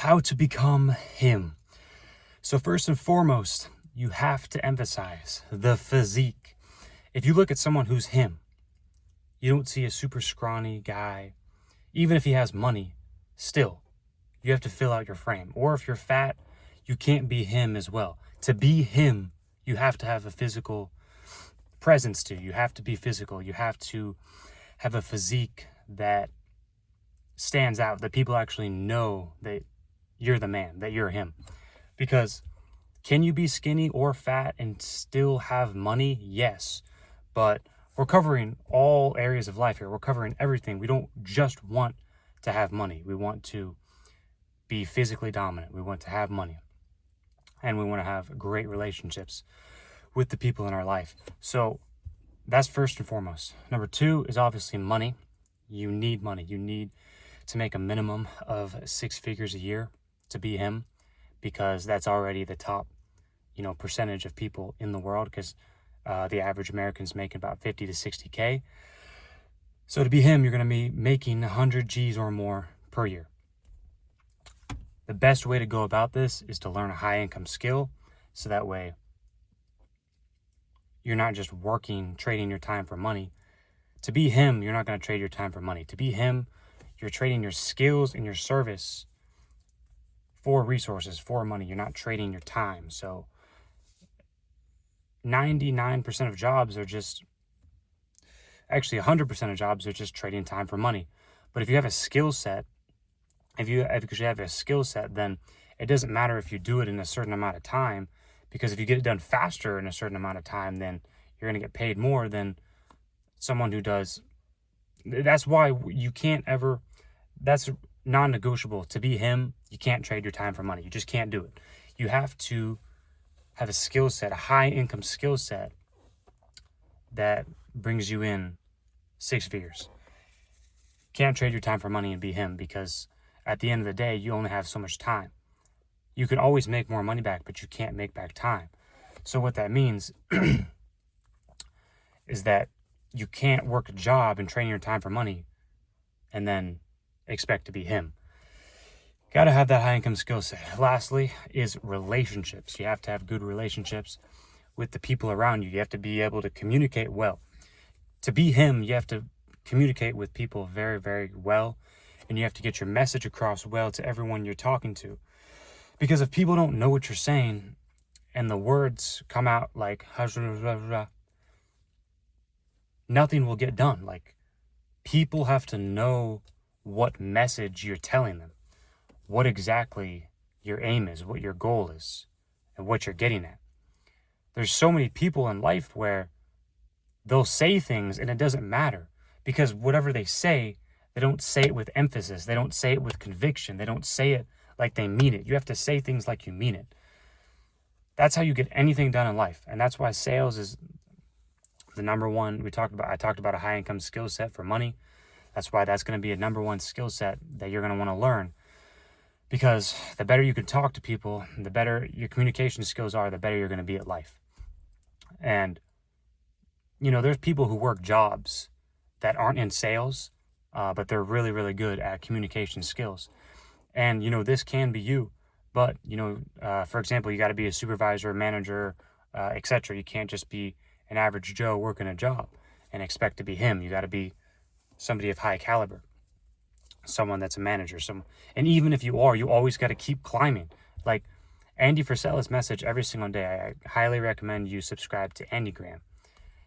how to become him. So first and foremost, you have to emphasize the physique. If you look at someone who's him, you don't see a super scrawny guy. Even if he has money, still, you have to fill out your frame. Or if you're fat, you can't be him as well. To be him, you have to have a physical presence to you. You have to be physical. You have to have a physique that stands out, that people actually know that you're the man, that you're him. Because can you be skinny or fat and still have money? Yes. But we're covering all areas of life here. We're covering everything. We don't just want to have money. We want to be physically dominant. We want to have money. And we want to have great relationships with the people in our life. So that's first and foremost. Number two is obviously money. You need money. You need to make a minimum of 6 figures a year to be him, because that's already the top, percentage of people in the world, because the average American's making about 50 to 60K. So to be him, you're going to be making 100 G's or more per year. The best way to go about this is to learn a high income skill, so that way you're not just trading your time for money. To be him, you're not going to trade your time for money. To be him, you're trading your skills and your service for resources, for money. You're not trading your time. So 99% of jobs are actually 100% of jobs are just trading time for money. But if you have a skill set, then it doesn't matter if you do it in a certain amount of time, because if you get it done faster in a certain amount of time, then you're going to get paid more than someone who does. That's why you can't ever, that's non-negotiable. To be him, you can't trade your time for money. You just can't do it. You have to have a skill set, a high income skill set that brings you in 6 figures. Can't trade your time for money and be him, because at the end of the day, you only have so much time. You can always make more money back, but you can't make back time. So what that means is that you can't work a job and train your time for money and then expect to be him. Got to have that high income skill set. Lastly is relationships. You have to have good relationships with the people around you. You have to be able to communicate well. To be him, you have to communicate with people very, very well, and you have to get your message across well to everyone you're talking to. Because if people don't know what you're saying and the words come out like nothing will get done. Like, people have to know what message you're telling them, what exactly your aim is, what your goal is, and what you're getting at. There's so many people in life where they'll say things and it doesn't matter, because whatever they say, they don't say it with emphasis. They don't say it with conviction. They don't say it like they mean it. You have to say things like you mean it. That's how you get anything done in life. And that's why sales is the number one. I talked about a high income skill set for money. That's why that's going to be a number one skill set that you're going to want to learn, because the better you can talk to people, the better your communication skills are, the better you're going to be at life. And, there's people who work jobs that aren't in sales, but they're really, really good at communication skills. And, this can be you. But, for example, you got to be a supervisor, manager, etc. You can't just be an average Joe working a job and expect to be him. You got to be somebody of high caliber, someone that's a manager. And even if you are, you always got to keep climbing. Like Andy Frisella's message every single day, I highly recommend you subscribe to Andy Graham.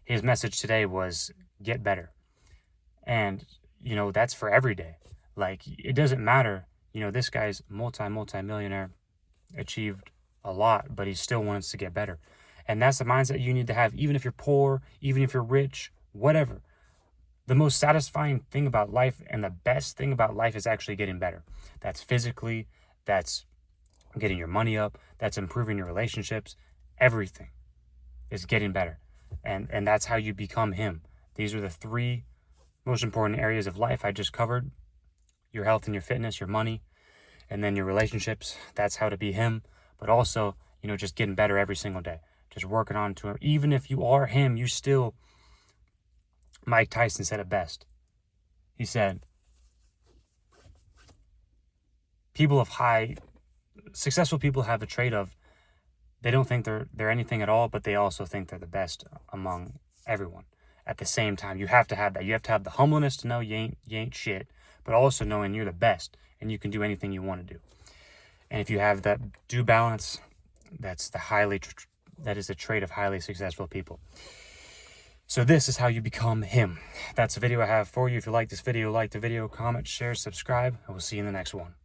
His message today was get better. And, that's for every day. Like, it doesn't matter. This guy's multi-millionaire, achieved a lot, but he still wants to get better. And that's the mindset you need to have, even if you're poor, even if you're rich, whatever. The most satisfying thing about life and the best thing about life is actually getting better. That's physically, that's getting your money up, that's improving your relationships. Everything is getting better. And that's how you become him. These are the 3 most important areas of life I just covered: your health and your fitness, your money, and then your relationships. That's how to be him. But also, just getting better every single day. Just working on to him. Even if you are him, you still, Mike Tyson said it best. He said, people of high successful people have a trait of they don't think they're anything at all, but they also think they're the best among everyone. At the same time, you have to have that. You have to have the humbleness to know you ain't shit, but also knowing you're the best and you can do anything you want to do. And if you have that due balance, that is a trait of highly successful people. So this is how you become him. That's the video I have for you. If you like this video, like the video, comment, share, subscribe, and we'll see you in the next one.